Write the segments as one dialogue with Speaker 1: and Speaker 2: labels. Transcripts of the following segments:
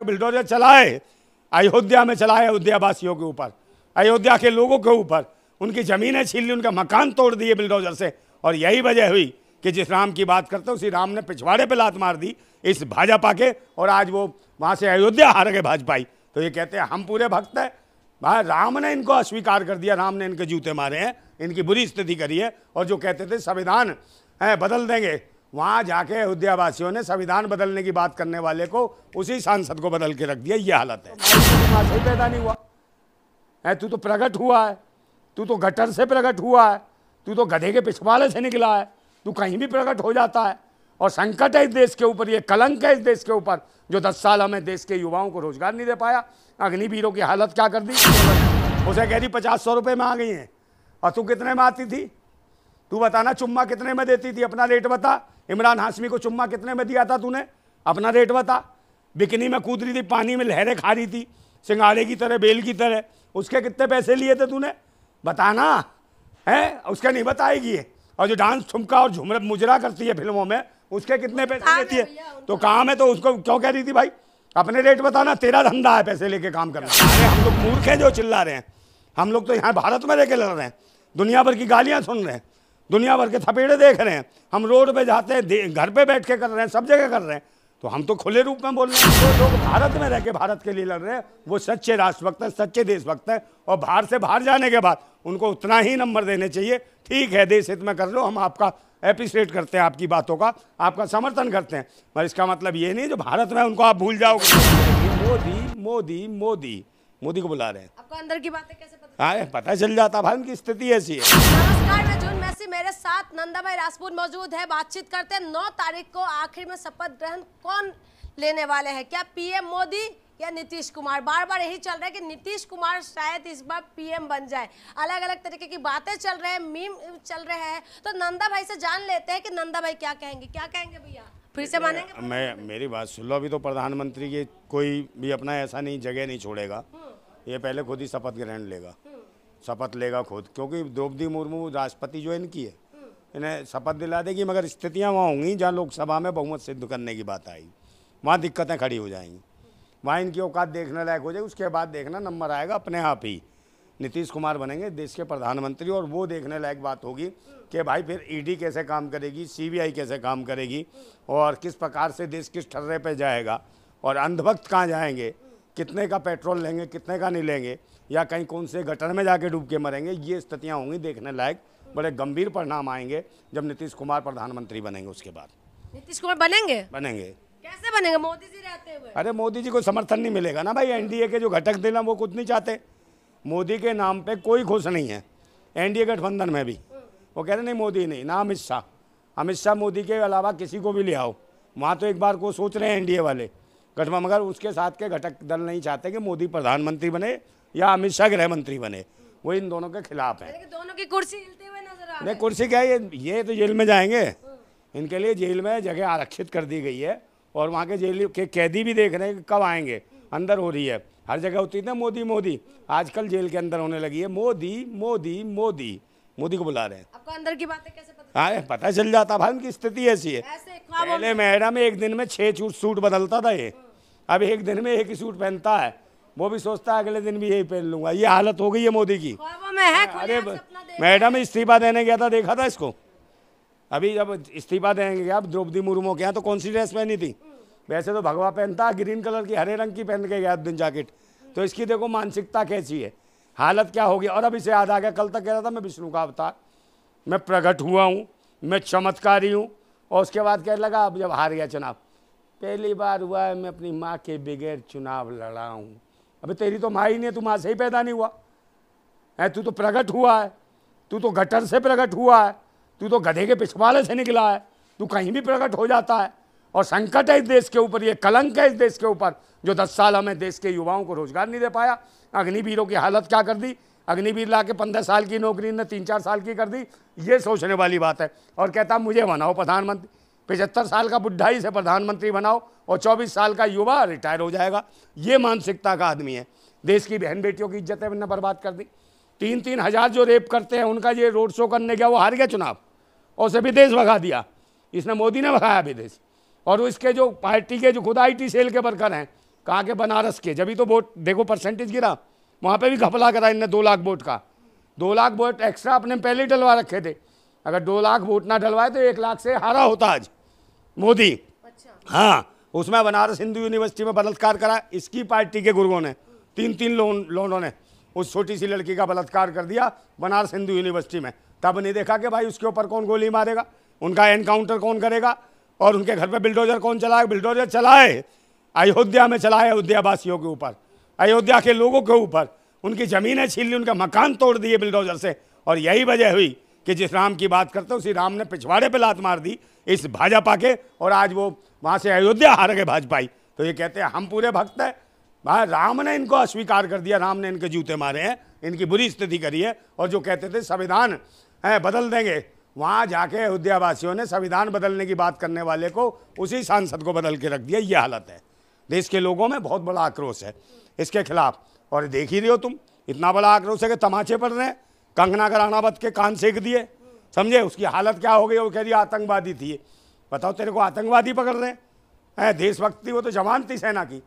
Speaker 1: Bulldozer चलाए, अयोध्या में चलाए, अयोध्या वासियों के ऊपर, अयोध्या के लोगों के ऊपर, उनकी ज़मीनें छीन ली, उनका मकान तोड़ दिए बुलडोजर से। और यही वजह हुई कि जिस राम की बात करते उसी राम ने पिछवाड़े पे लात मार दी इस भाजपा के, और आज वो वहाँ से अयोध्या हार गए भाजपाई। तो ये कहते हैं हम पूरे भक्त हैं। भाई राम ने इनको अस्वीकार कर दिया, राम ने इनके जूते मारे हैं, इनकी बुरी स्थिति करी है। और जो कहते थे संविधान बदल देंगे, वहाँ जाके अयोध्या वासियों ने संविधान बदलने की बात करने वाले को, उसी सांसद को बदल के रख दिया। ये हालत है। से पैदा नहीं हुआ है, तू तो प्रकट हुआ है, तू तो गटर से प्रकट हुआ है, तू तो गधे के पिछवाड़े से निकला है, तू कहीं भी प्रकट हो जाता है। और संकट है इस देश के ऊपर, ये कलंक है इस देश के ऊपर, जो 10 साल हमें देश के युवाओं को रोजगार नहीं दे पाया। अग्निवीरों की हालत क्या कर दी, उसे कह रही 50-100 रुपये में आ गई हैं, और तू कितने में आती थी? तू बताना, चुम्मा कितने में देती थी? अपना रेट बता। इमरान हाशमी को चुम्मा कितने में दिया था तूने? अपना रेट बता। बिकनी में कूद रही थी, पानी में लहरें खा रही थी, सिंगाड़े की तरह, बेल की तरह, उसके कितने पैसे लिए थे तूने? बताना है, उसका नहीं बताएगी। और जो डांस ठुमका और झुमर मुजरा करती है फिल्मों में, उसके कितने पैसे लेती है? तो काम है तो उसको क्यों कह रही थी भाई अपने रेट बताना? तेरा धंधा है पैसे लेके काम करना। अरे हम लोग मूर्ख हैं जो चिल्ला रहे हैं? हम लोग तो यहाँ भारत में रह के लड़ रहे हैं, दुनिया भर की गालियाँ सुन रहे हैं, दुनिया भर के थपेड़े देख रहे हैं, हम रोड पे जाते हैं, घर पे बैठ के कर रहे हैं, सब जगह कर रहे हैं। तो हम तो खुले रूप में बोल रहे हैं। जो लोग भारत में रह के भारत के लिए लड़ रहे हैं वो सच्चे राष्ट्रभक्त हैं, सच्चे देशभक्त हैं। और बाहर से बाहर जाने के बाद उनको उतना ही नंबर देने चाहिए। ठीक है, देश हित में कर लो, हम आपका एप्रिशिएट करते हैं, आपकी बातों का आपका समर्थन करते हैं, पर इसका मतलब ये नहीं जो भारत में उनको आप भूल जाओगे। मोदी मोदी मोदी मोदी को बुला रहे हैं।
Speaker 2: आपको अंदर की बातें कैसे पता?
Speaker 1: पता चल जाता भाई, उनकी स्थिति ऐसी है।
Speaker 2: नमस्कार, मैं जून मैसी, मेरे साथ नंदा भाई राजपूत मौजूद है। बातचीत करते हैं 9 तारीख को आखिर में शपथ ग्रहण कौन लेने वाले हैं, क्या पीएम मोदी या नीतीश कुमार? बार बार यही चल रहा है कि नीतीश कुमार शायद इस बार पीएम बन जाए। अलग अलग तरीके की बातें चल रहे हैं, मीम चल रहे हैं। तो नंदा भाई से जान लेते हैं कि नंदा भाई क्या कहेंगे। क्या कहेंगे भैया, फिर से मानेंगे?
Speaker 1: मेरी बात सुन लो। अभी तो प्रधानमंत्री की कोई भी अपना ऐसा नहीं जगह नहीं छोड़ेगा, ये पहले खुद ही शपथ ग्रहण लेगा, शपथ लेगा खुद, क्योंकि द्रौपदी मुर्मू राष्ट्रपति जो इनकी है, इन्हें शपथ दिला देगी। मगर स्थितियाँ वहाँ होंगी जहाँ लोकसभा में बहुमत सिद्ध करने की बात आएगी, वहाँ दिक्कतें खड़ी हो जाएंगी, वहाँ इनकी औकात देखने लायक हो जाएगी। उसके बाद देखना नंबर आएगा अपने आप ही, नीतीश कुमार बनेंगे देश के प्रधानमंत्री। और वो देखने लायक बात होगी कि भाई फिर ईडी कैसे काम करेगी, सीबीआई कैसे काम करेगी, और किस प्रकार से देश किस ठर्रे पे जाएगा, और अंधभक्त कहाँ जाएंगे, कितने का पेट्रोल लेंगे, कितने का नहीं लेंगे, या कहीं कौन से गटर में जाके डूब के मरेंगे। ये स्थितियाँ होंगी देखने लायक। बड़े गंभीर परिणाम आएंगे जब नीतीश कुमार प्रधानमंत्री बनेंगे। उसके बाद
Speaker 2: नीतीश कुमार बनेंगे? कैसे बनेंगे? मोदी जी रहते हुए?
Speaker 1: अरे मोदी जी को समर्थन नहीं मिलेगा ना भाई। एनडीए के जो घटक थे ना, वो कुछ नहीं चाहते। मोदी के नाम पे कोई खुश नहीं है एनडीए गठबंधन में भी। वो कह रहे नहीं मोदी नहीं, ना अमित शाह। अमित शाह मोदी के अलावा किसी को भी ले आओ, वहाँ तो एक बार को सोच रहे हैं एनडीए वाले गठबंधन, मगर उसके साथ के घटक दल नहीं चाहते कि मोदी प्रधानमंत्री बने या अमित शाह गृह मंत्री बने। वो इन दोनों के खिलाफ है।
Speaker 2: दोनों की कुर्सी हिलते हुए नजर आ रही है।
Speaker 1: नहीं, कुर्सी क्या है, ये तो जेल में जाएंगे। इनके लिए जेल में जगह आरक्षित कर दी गई है, और वहाँ के जेल के कैदी भी देख रहे हैं कि कब आएंगे। अंदर हो रही है, हर जगह होती है ना मोदी मोदी, आजकल जेल के अंदर होने लगी है मोदी मोदी मोदी। मोदी को बुला रहे हैं।
Speaker 2: आपको अंदर की बातें कैसे पता?
Speaker 1: पता चल जाता भाई, उनकी स्थिति ऐसी है। पहले मैडम एक दिन में 6 सूट बदलता था ये, अब एक दिन में एक ही सूट पहनता है। वो भी सोचता है अगले दिन भी यही पहन लूंगा। ये हालत हो गई है मोदी की। अरे मैडम इस्तीफा देने गया था, देखा था इसको? अभी जब इस्तीफा देंगे गया द्रौपदी मुर्मू के यहाँ, तो कौन सी ड्रेस पहनी थी? वैसे तो भगवा पहनता, ग्रीन कलर की, हरे रंग की पहन के गया दिन जैकेट। तो इसकी देखो मानसिकता कैसी है, हालत क्या होगी। और अब इसे याद आ गया, कल तक कह रहा था मैं विष्णु का अवतार, मैं प्रकट हुआ हूँ, मैं चमत्कारी हूँ। और उसके बाद कहने लगा अब जब हार गया चुनाव, पहली बार हुआ है मैं अपनी माँ के बगैर चुनाव लड़ा हूँ। अबे तेरी तो माँ ही नहीं है, तू माँ से ही पैदा नहीं हुआ है, तू तो प्रकट हुआ है, तू तो गटर से प्रकट हुआ है, तू तो गधे के पिछवाड़े से निकला है, तू कहीं भी प्रकट हो जाता है। और संकट है इस देश के ऊपर, ये कलंक है इस देश के ऊपर, जो 10 साल हमें देश के युवाओं को रोजगार नहीं दे पाया। अग्निवीरों की हालत क्या कर दी, अग्निवीर ला के 15 साल की नौकरी ने 3-4 साल की कर दी। ये सोचने वाली बात है। और कहता मुझे बनाओ प्रधानमंत्री, 75 साल का बुढ़ा ही से प्रधानमंत्री बनाओ, और 24 साल का युवा रिटायर हो जाएगा। ये मानसिकता का आदमी है। देश की बहन बेटियों की इज्जतें मैंने बर्बाद कर दी। 3-3 हज़ार जो रेप करते हैं उनका ये रोड शो करने गया, वो हार गया चुनाव, और उसे विदेश भगा दिया। इसने, मोदी ने भगाया विदेश। और इसके जो पार्टी के जो खुद IT सेल के वर्कर हैं, कहाँ के? बनारस के। जब भी तो वोट देखो परसेंटेज गिरा, वहाँ पे भी घपला करा इनने 2 लाख वोट का। 2 लाख वोट एक्स्ट्रा अपने पहले ही डलवा रखे थे। अगर 2 लाख वोट ना डलवाए तो 1 लाख से हारा होता आज मोदी।
Speaker 2: अच्छा।
Speaker 1: हाँ, उसमें बनारस हिंदू यूनिवर्सिटी में बलात्कार करा इसकी पार्टी के गुर्गों ने, 3 लोगों ने उस छोटी सी लड़की का बलात्कार कर दिया बनारस हिंदू यूनिवर्सिटी में। तब नहीं देखा कि भाई उसके ऊपर कौन गोली मारेगा, उनका एनकाउंटर कौन करेगा और उनके घर पे बिल्डोजर कौन चलाएगा। बिल्डोजर चलाए अयोध्या में, चलाए अयोध्या वासियों के ऊपर, अयोध्या के लोगों के ऊपर। उनकी ज़मीनें छीन ली, उनका मकान तोड़ दिए बिल्डोजर से। और यही वजह हुई कि जिस राम की बात करते उसी राम ने पिछवाड़े पे लात मार दी इस भाजपा के, और आज वो वहाँ से अयोध्या हार गए भाजपाई। तो ये कहते हैं हम पूरे भक्त हैं। भाई राम ने इनको अस्वीकार कर दिया, राम ने इनके जूते मारे हैं, इनकी बुरी स्थिति करी है। और जो कहते थे संविधान है बदल देंगे, वहाँ जाके अयोध्या वासियों ने संविधान बदलने की बात करने वाले को, उसी सांसद को बदल के रख दिया। ये हालत है। देश के लोगों में बहुत बड़ा आक्रोश है इसके खिलाफ। और देख ही रहे हो तुम, इतना बड़ा आक्रोश है कि तमाचे पड़ रहे हैं। कंगना करानावत के कान सेक दिए, समझे? उसकी हालत क्या हो गई? वो कह रही आतंकवादी थी। बताओ, तेरे को आतंकवादी पकड़ रहे हैं? देशभक्ति, वो तो जवान थी सेना की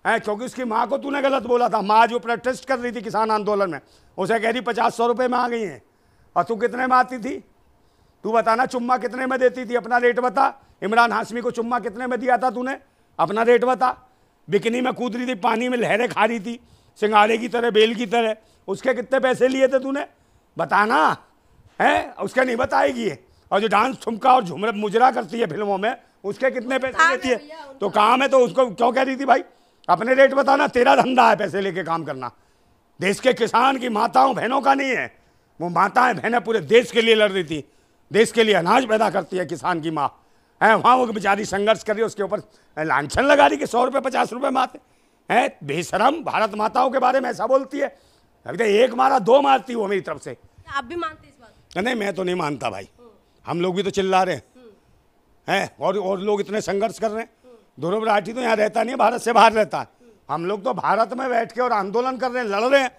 Speaker 1: है, क्योंकि उसकी माँ को तूने गलत बोला था। माँ जो प्रोटेस्ट कर रही थी किसान आंदोलन में, उसे कह रही 50-100 रुपये में आ गई हैं। और तू कितने में आती थी? तू बताना, चुम्मा कितने में देती थी? अपना रेट बता। इमरान हाशमी को चुम्मा कितने में दिया था तूने? अपना रेट बता। बिकनी में कूद रही थी, पानी में लहरें खा रही थी सिंगाड़े की तरह, बेल की तरह। उसके कितने पैसे लिए थे तूने? बताना है। उसके नहीं बताएगी ये। और जो डांस ठुमका और झुमर मुजरा करती है फिल्मों में, उसके कितने पैसे लेती है? तो काम है तो उसको क्यों कह रही थी भाई अपने रेट बताना? तेरा धंधा है पैसे लेके काम करना। देश के किसान की माताओं बहनों का नहीं है। वो माताएं बहनें पूरे देश के लिए लड़ रही थी, देश के लिए अनाज पैदा करती है किसान की माँ है। वहाँ वो बेचारी संघर्ष कर रही है, उसके ऊपर लांछन लगा रही कि 100 रुपये 50 रुपये मारते हैं। बेशरम, भारत माताओं के बारे में ऐसा बोलती है। अभी तो 1 मारा 2 मारती वो मेरी तरफ से।
Speaker 2: आप भी मानते इस बात?
Speaker 1: नहीं, मैं तो नहीं मानता भाई। हम लोग भी तो चिल्ला रहे हैं और लोग इतने संघर्ष कर रहे हैं। ध्रुव राठी तो यहाँ रहता नहीं है, भारत से बाहर रहता है। हम लोग तो भारत में बैठ के और आंदोलन कर रहे हैं, लड़ रहे हैं।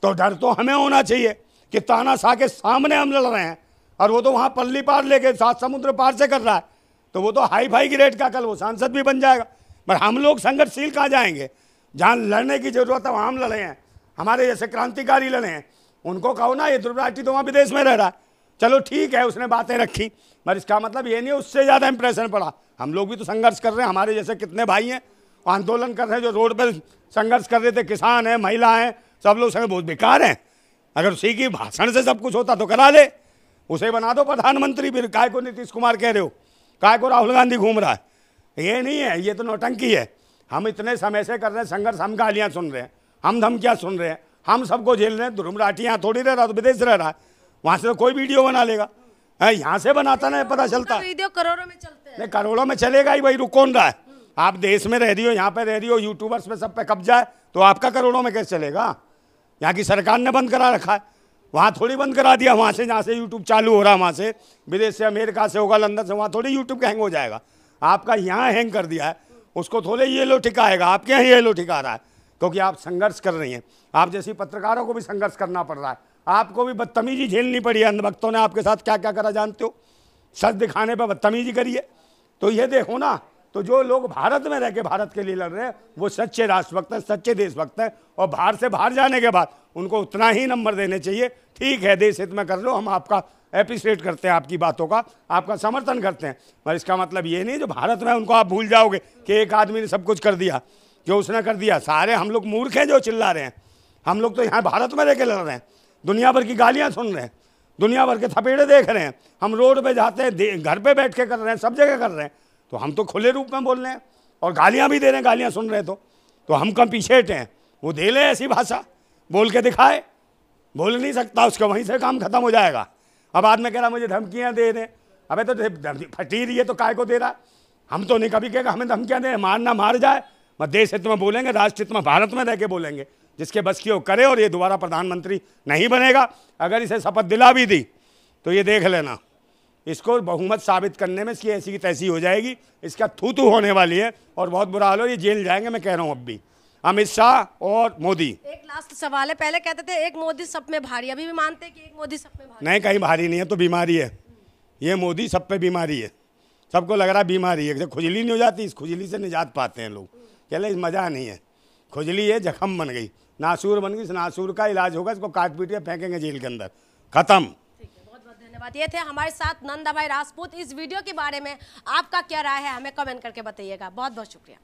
Speaker 1: तो डर तो हमें होना चाहिए कि तानाशाह के सामने हम लड़ रहे हैं, और वो तो वहाँ पल्ली पार लेके 7 समुद्र पार से कर रहा है। तो वो तो हाई फाई ग्रेड का, कल वो सांसद भी बन जाएगा। पर हम लोग संघर्षशील कहाँ जाएंगे? जहाँ लड़ने की जरूरत है वहाँ हम लड़े हैं। हमारे जैसे क्रांतिकारी लड़े हैं। उनको कहो ना, ये ध्रुव राठी तो वहाँ विदेश में रह रहा है, चलो ठीक है उसने बातें रखी, पर इसका मतलब ये नहीं उससे ज़्यादा इंप्रेशन पड़ा। हम लोग भी तो संघर्ष कर रहे हैं। हमारे जैसे कितने भाई हैं आंदोलन कर रहे हैं, जो रोड पर संघर्ष कर रहे थे, किसान हैं, महिला हैं, सब लोग संग बहुत बेकार हैं। अगर उसी की भाषण से सब कुछ होता तो करा ले, उसे बना दो प्रधानमंत्री। फिर काय को नीतीश कुमार कह रहे हो, काय को राहुल गांधी घूम रहा है? ये नहीं है, ये तो नौटंकी है। हम इतने समय से कर रहे हैं संघर्ष, हम गालियाँ सुन रहे हैं, हम धमकियाँ सुन रहे हैं, हम सबको झेल रहे हैं। ध्रुव राठी यहाँ थोड़ी रह रहा, तो विदेश रह रहा है, वहाँ से तो कोई वीडियो बना लेगा। यहाँ से बनाता ना पता चलता।
Speaker 2: वीडियो करोड़ों में चलते हैं।
Speaker 1: नहीं, करोड़ों में चलेगा ही भाई, रुक कौन रहा है? आप देश में रह रही हो, यहाँ पे रह रही हो, यूट्यूबर्स पे सब पे कब्जा है, तो आपका करोड़ों में कैसे चलेगा? यहाँ की सरकार ने बंद करा रखा है, वहाँ थोड़ी बंद करा दिया। वहाँ से जहाँ से यूट्यूब चालू हो रहा है, वहाँ से विदेश से, अमेरिका से होगा, लंदन से, वहाँ थोड़ी यूट्यूब हैंग हो जाएगा। आपका यहाँ हैंग कर दिया है, उसको थोड़े ये लो ठिकाएगा, आपके यहाँ ये लो ठिका रहा है, क्योंकि आप संघर्ष कर रही हैं। आप जैसी पत्रकारों को भी संघर्ष करना पड़ रहा है, आपको भी बदतमीजी झेलनी पड़ी है। अंधभक्तों ने आपके साथ क्या क्या करा जानते हो? सच दिखाने पर बदतमीजी करिए। तो ये देखो ना, तो जो लोग भारत में रह के भारत के लिए लड़ रहे हैं, वो सच्चे राष्ट्रभक्त हैं, सच्चे देशभक्त हैं। और बाहर से बाहर जाने के बाद उनको उतना ही नंबर देने चाहिए। ठीक है, देश हित में कर लो, हम आपका एप्रिशिएट करते हैं, आपकी बातों का आपका समर्थन करते हैं, पर इसका मतलब ये नहीं जो भारत में उनको आप भूल जाओगे कि एक आदमी ने सब कुछ कर दिया, जो उसने कर दिया। सारे हम लोग मूर्ख हैं जो चिल्ला रहे हैं। हम लोग तो यहाँ भारत में रह के लड़ रहे हैं, दुनिया भर की गालियाँ सुन रहे हैं, दुनिया भर के थपेड़े देख रहे हैं। हम रोड पे जाते हैं, घर पे बैठ के कर रहे हैं, सब जगह कर रहे हैं। तो हम तो खुले रूप में बोल रहे हैं और गालियाँ भी दे रहे हैं, गालियाँ सुन रहे हैं। तो हम कम पीछे हटे हैं? वो दे ले ऐसी भाषा, बोल के दिखाए। बोल नहीं सकता, उसका वहीं से काम खत्म हो जाएगा। अब बाद में कह रहा मुझे धमकियाँ दे रहे। अबे तो फटी रही है तो काय को दे रहा? हम तो नहीं कभी कहेगा हमें धमकियाँ दे, मारना मार जाए। मैं देश हित में बोलेंगे, राष्ट्र हित में, भारत में रह के बोलेंगे। जिसके बस की वो करे, और ये दोबारा प्रधानमंत्री नहीं बनेगा। अगर इसे शपथ दिला भी दी तो ये देख लेना, इसको बहुमत साबित करने में इसकी ऐसी की तैसी हो जाएगी। इसका थू होने वाली है और बहुत बुरा हाल हो, ये जेल जाएंगे। मैं कह रहा हूँ अब भी अमित शाह और मोदी।
Speaker 2: एक लास्ट सवाल है, पहले कहते थे एक मोदी सब में भारी, अभी भी मानते हैं कि एक मोदी सब में भारी?
Speaker 1: नहीं, कहीं भारी नहीं है, तो बीमारी है ये। मोदी सब पे बीमारी है, सबको लग रहा है बीमारी है। जब खुजली नहीं हो जाती, इस खुजली से निजात पाते हैं लोग। कहले मज़ा नहीं है, खुजली है, जख्म बन गई, नासूर बन गई, इस नासूर का इलाज होगा, इसको काट पीट के फेंकेंगे जेल के अंदर, खत्म।
Speaker 2: बहुत बहुत धन्यवाद। ये थे हमारे साथ नंदा भाई राजपूत। इस वीडियो के बारे में आपका क्या राय है हमें कमेंट करके बताइएगा। बहुत बहुत शुक्रिया।